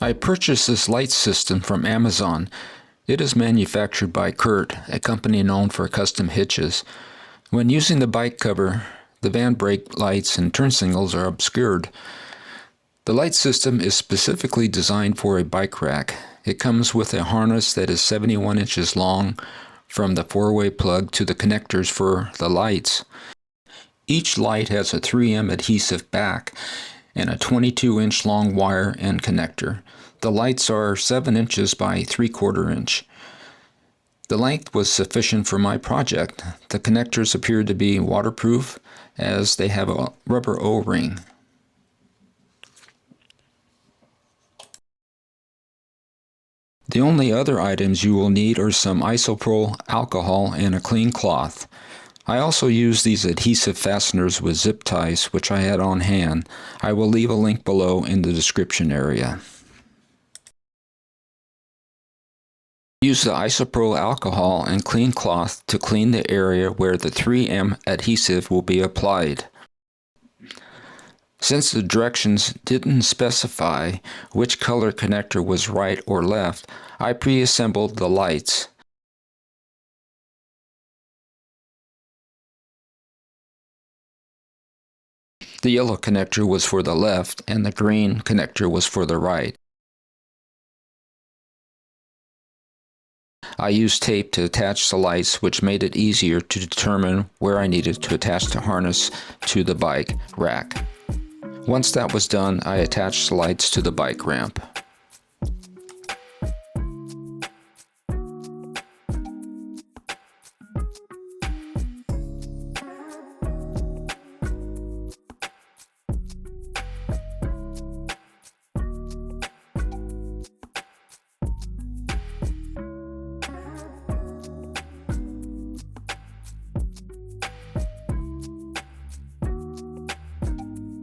I purchased this light system from Amazon. It is manufactured by Curt, a company known for custom hitches. When using the bike cover, the van brake lights and turn signals are obscured. The light system is specifically designed for a bike rack. It comes with a harness that is 71 inches long from the 4-way plug to the connectors for the lights. Each light has a 3M adhesive back and a 22-inch long wire and connector. The lights are 7 inches by 3/4 inch. The length was sufficient for my project. The connectors appear to be waterproof as they have a rubber O-ring. The only other items you will need are some isopropyl alcohol and a clean cloth. I also used these adhesive fasteners with zip ties, which I had on hand. I will leave a link below in the description area. Use the isopropyl alcohol and clean cloth to clean the area where the 3M adhesive will be applied. Since the directions didn't specify which color connector was right or left, I pre-assembled the lights. The yellow connector was for the left and the green connector was for the right. I used tape to attach the lights, which made it easier to determine where I needed to attach the harness to the bike rack. Once that was done, I attached the lights to the bike ramp.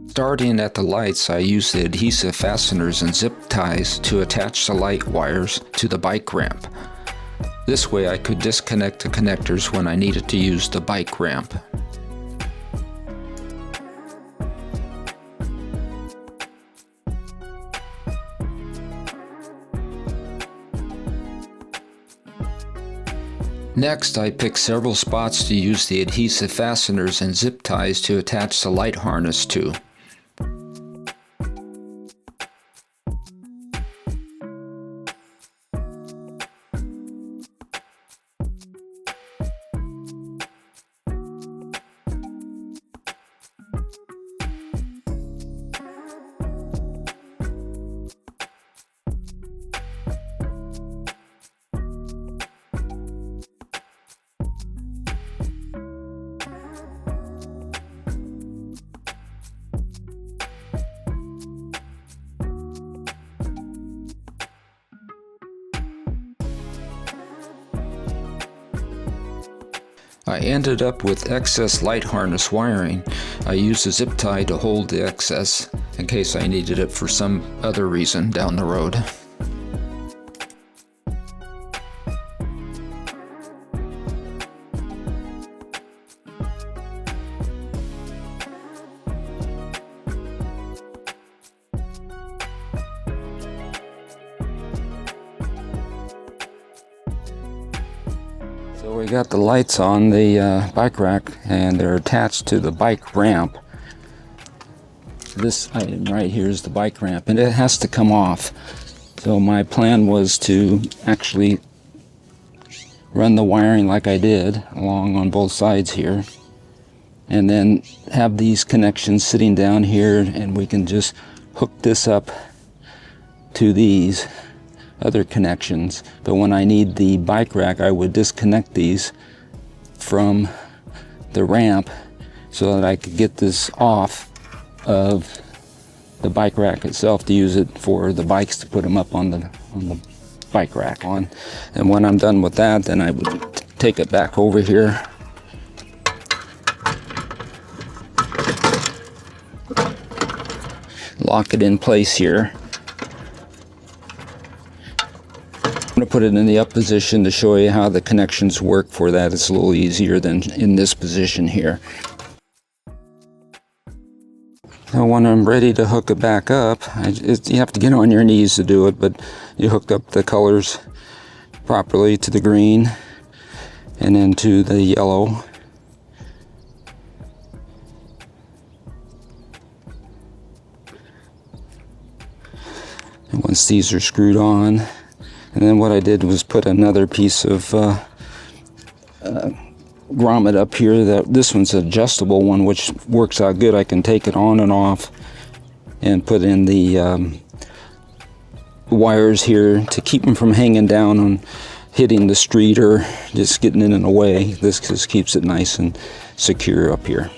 Starting at the lights, I used the adhesive fasteners and zip ties to attach the light wires to the bike ramp. This way I could disconnect the connectors when I needed to use the bike ramp. Next, I picked several spots to use the adhesive fasteners and zip ties to attach the light harness to. I ended up with excess light harness wiring. I used a zip tie to hold the excess in case I needed it for some other reason down the road. So we got the lights on the bike rack and they're attached to the bike ramp. This item right here is the bike ramp and it has to come off. So my plan was to actually run the wiring like I did along on both sides here and then have these connections sitting down here, and we can just hook this up to these other connections. But when I need the bike rack, I would disconnect these from the ramp so that I could get this off of the bike rack itself to use it for the bikes, to put them up on the bike rack on. And when I'm done with that, then I would take it back over here, lock it in place here. I'm going to put it in the up position to show you how the connections work. For that, it's a little easier than in this position here. Now when I'm ready to hook it back up, you have to get on your knees to do it, but you hooked up the colors properly to the green and then to the yellow. And once these are screwed on, and then what I did was put another piece of grommet up here. This one's an adjustable one, which works out good. I can take it on and off and put in the wires here to keep them from hanging down and hitting the street or just getting in the way. This just keeps it nice and secure up here.